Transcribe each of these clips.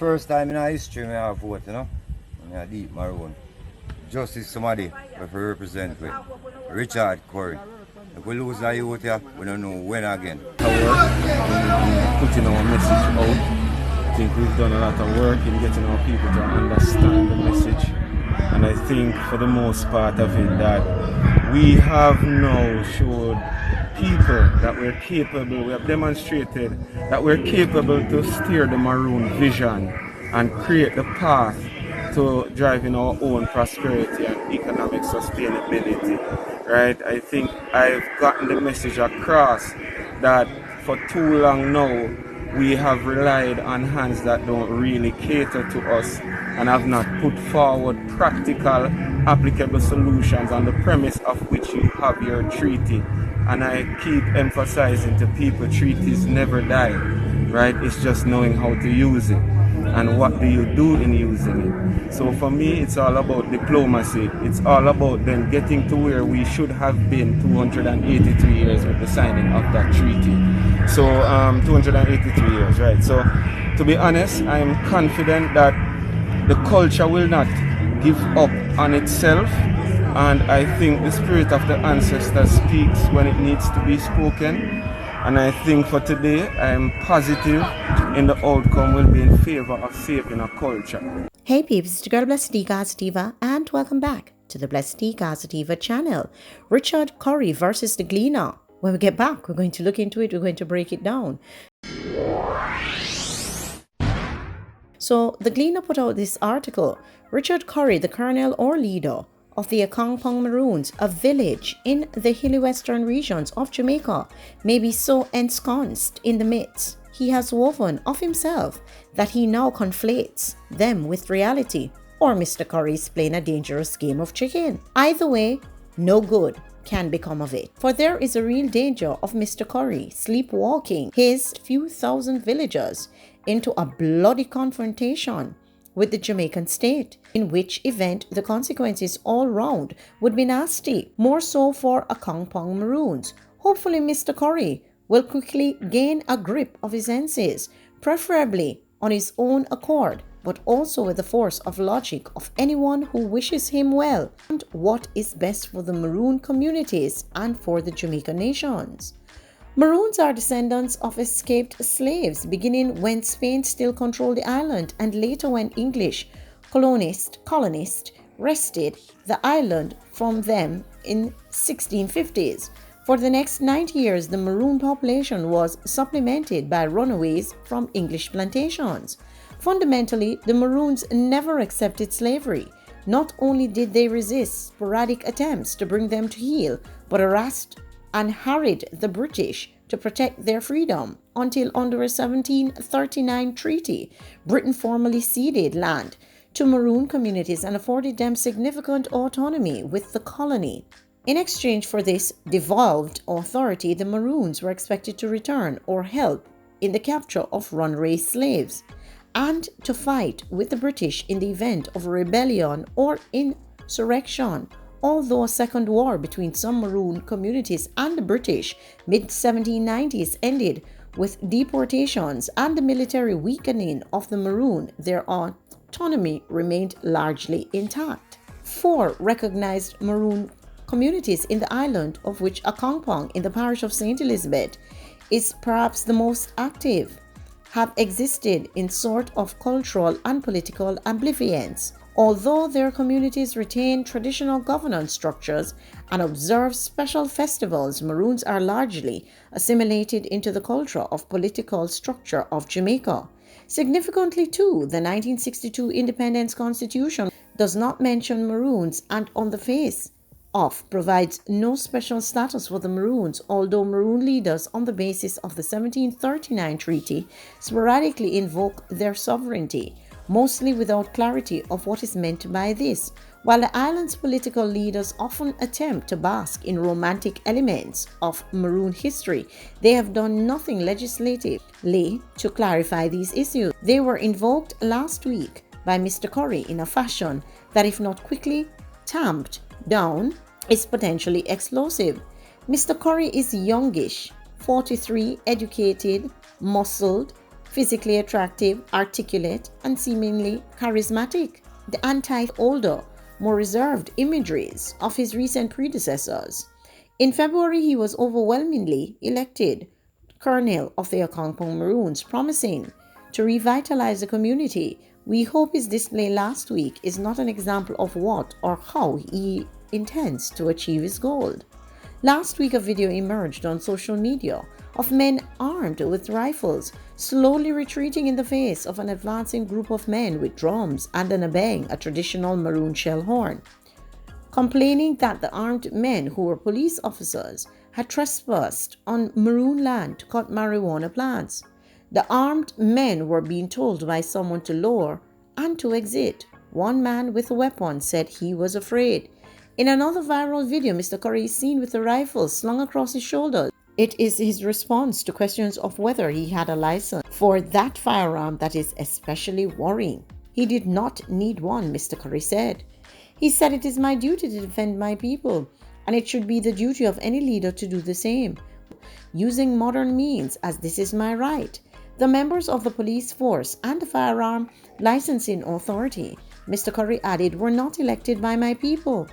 First time in our history I have vote, you know. I deep Maroon. Justice somebody if we represent with Richard Currie. If we lose our youth here, we don't know when again. Putting our message out. I think we've done a lot of work in getting our people to understand the message. And I think for the most part of it that we have now showed people that we're capable, we have demonstrated that we're capable to steer the Maroon vision and create the path to driving our own prosperity and economic sustainability, right? I think I've gotten the message across that for too long now we have relied on hands that don't really cater to us and have not put forward practical, applicable solutions on the premise of which you have your treaty. And I keep emphasizing to people, treaties never die, right? It's just knowing how to use it. And what do you do in using it? So for me, it's all about diplomacy. It's all about then getting to where we should have been 283 years with the signing of that treaty. So 283 years, right? So to be honest, I'm confident that the culture will not give up on itself. And I think the spirit of the ancestors speaks when it needs to be spoken. And I think for today, I am positive in the outcome will be in favor of saving our culture. Hey peeps, it's your girl Blessydgazadiva and welcome back to the Blessydgazadiva channel. Richard Currie versus the Gleaner. When we get back, we're going to look into it, we're going to break it down. So the Gleaner put out this article. Richard Currie, the colonel or leader of the Akongpong Maroons, a village in the hilly western regions of Jamaica, may be so ensconced in the myths he has woven of himself that he now conflates them with reality, or Mr. Currie's playing a dangerous game of chicken. Either way, no good can become of it, for there is a real danger of Mr. Currie sleepwalking his few thousand villagers into a bloody confrontation with the Jamaican state, in which event the consequences all round would be nasty, more so for Akongpong Maroons. Hopefully Mr. Currie will quickly gain a grip of his senses, preferably on his own accord, but also with the force of logic of anyone who wishes him well and what is best for the Maroon communities and for the Jamaican nations. Maroons are descendants of escaped slaves, beginning when Spain still controlled the island and later when English colonists wrested the island from them in 1650s. For the next 90 years, the Maroon population was supplemented by runaways from English plantations. Fundamentally, the Maroons never accepted slavery. Not only did they resist sporadic attempts to bring them to heel, but harassed and harried the British to protect their freedom until under a 1739 treaty, Britain formally ceded land to Maroon communities and afforded them significant autonomy with the colony. In exchange for this devolved authority, the Maroons were expected to return or help in the capture of runaway slaves and to fight with the British in the event of a rebellion or insurrection. Although a second war between some Maroon communities and the British mid-1790s ended with deportations and the military weakening of the Maroon, their autonomy remained largely intact. 4 recognized Maroon communities in the island, of which Akongpong in the parish of St. Elizabeth is perhaps the most active, have existed in sort of cultural and political ambivalence. Although their communities retain traditional governance structures and observe special festivals, Maroons are largely assimilated into the culture of political structure of Jamaica. Significantly too, the 1962 Independence Constitution does not mention Maroons and on the face of provides no special status for the Maroons, although Maroon leaders on the basis of the 1739 treaty sporadically invoke their sovereignty, mostly without clarity of what is meant by this. While the island's political leaders often attempt to bask in romantic elements of Maroon history, they have done nothing legislatively to clarify these issues. They were invoked last week by Mr. Currie in a fashion that, if not quickly tamped down, is potentially explosive. Mr. Currie is youngish, 43, educated, muscled, physically attractive, articulate, and seemingly charismatic. The older, more reserved imageries of his recent predecessors. In February, he was overwhelmingly elected Colonel of the Akankpong Maroons, promising to revitalize the community. We hope his display last week is not an example of what or how he intends to achieve his goal. Last week, a video emerged on social media of men armed with rifles slowly retreating in the face of an advancing group of men with drums and an abeng, a traditional Maroon shell horn, complaining that the armed men, who were police officers, had trespassed on Maroon land to cut marijuana plants. The armed men were being told by someone to lower and to exit. One man with a weapon said he was afraid. In another viral video, Mr. Currie is seen with a rifle slung across his shoulders. It is his response to questions of whether he had a license for that firearm that is especially worrying. He did not need one, Mr. Currie said. He said, "It is my duty to defend my people, and it should be the duty of any leader to do the same, using modern means, as this is my right." The members of the police force and the firearm licensing authority, Mr. Currie added, were not elected by my people.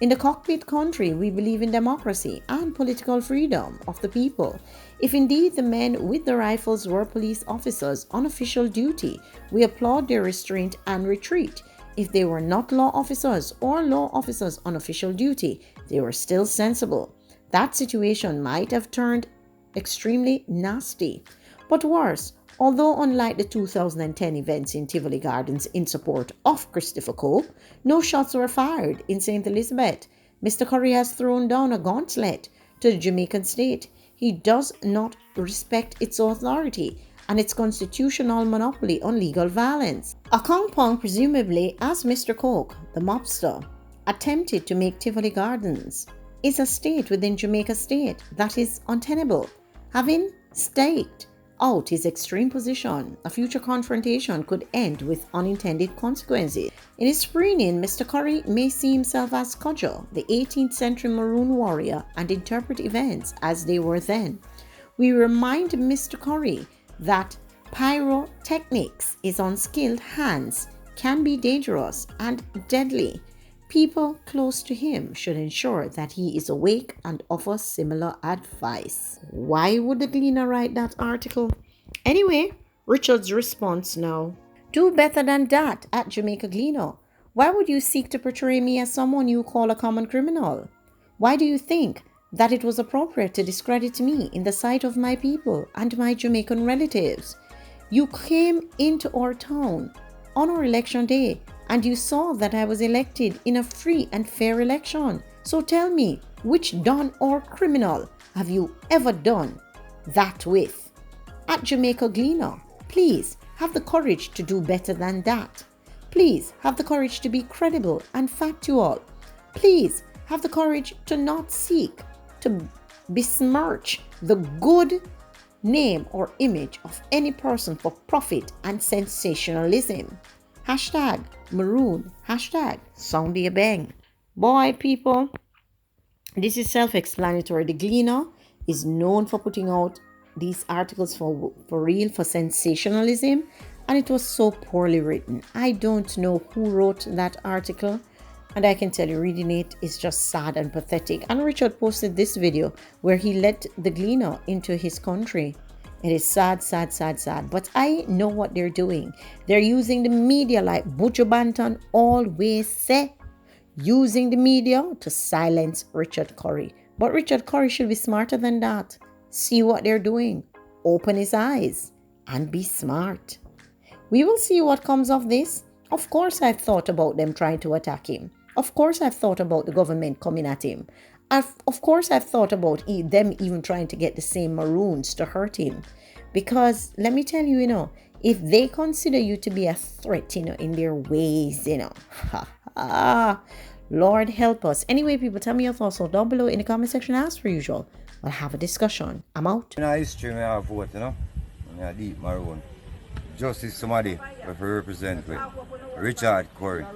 In the cockpit country, we believe in democracy and political freedom of the people. If indeed the men with the rifles were police officers on official duty, we applaud their restraint and retreat. If they were not law officers or law officers on official duty, they were still sensible. That situation might have turned extremely nasty. But worse, although unlike the 2010 events in Tivoli Gardens in support of Christopher Cope, no shots were fired in St. Elizabeth. Mr. Currie has thrown down a gauntlet to the Jamaican state. He does not respect its authority and its constitutional monopoly on legal violence. Akankpong, presumably as Mr. Coke, the mobster, attempted to make Tivoli Gardens, is a state within Jamaica state that is untenable. Having staked out his extreme position, a future confrontation could end with unintended consequences. In his screening, Mr. Currie may see himself as Cudgel, the 18th century Maroon warrior, and interpret events as they were then. We remind Mr. Currie that pyrotechnics in unskilled hands can be dangerous and deadly. People close to him should ensure that he is awake and offer similar advice. Why would the Gleaner write that article? Anyway, Richard's response now. Do better than that at Jamaica Gleaner. Why would you seek to portray me as someone you call a common criminal? Why do you think that it was appropriate to discredit me in the sight of my people and my Jamaican relatives? You came into our town on our election day and you saw that I was elected in a free and fair election. So tell me, which don or criminal have you ever done that with? At Jamaica Gleaner, please have the courage to do better than that. Please have the courage to be credible and factual. Please have the courage to not seek to besmirch the good name or image of any person for profit and sensationalism. Hashtag Maroon, hashtag Soundy a Bang. Boy, people, this is self-explanatory. The Gleaner is known for putting out these articles for real, for sensationalism, and it was so poorly written. I don't know who wrote that article, and I can tell you reading it is just sad and pathetic. And Richard posted this video where he let the Gleaner into his country. It is sad, sad, sad, sad. But I know what they're doing. They're using the media like Butcher Banton always say, using the media to silence Richard Currie. But Richard Currie should be smarter than that. See what they're doing. Open his eyes and be smart. We will see what comes of this. Of course, I've thought about them trying to attack him. Of course, I've thought about the government coming at him. Of course, I've thought about them even trying to get the same Maroons to hurt him. Because let me tell you, if they consider you to be a threat, in their ways, Lord help us. Anyway, people, tell me your thoughts so down below in the comment section as per usual. We'll have a discussion. I'm out. In our history, I have vote, I deep Maroon. Justice somebody if we represent with Richard Currie.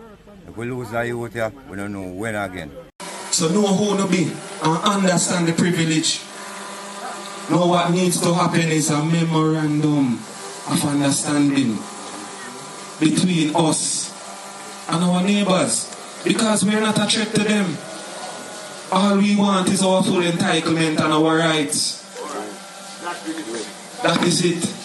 If we lose our youth here, we don't know when again. So know who to be and understand the privilege. Know what needs to happen is a memorandum of understanding between us and our neighbors, because we're not a threat to them. All we want is our full entitlement and our rights. That is it.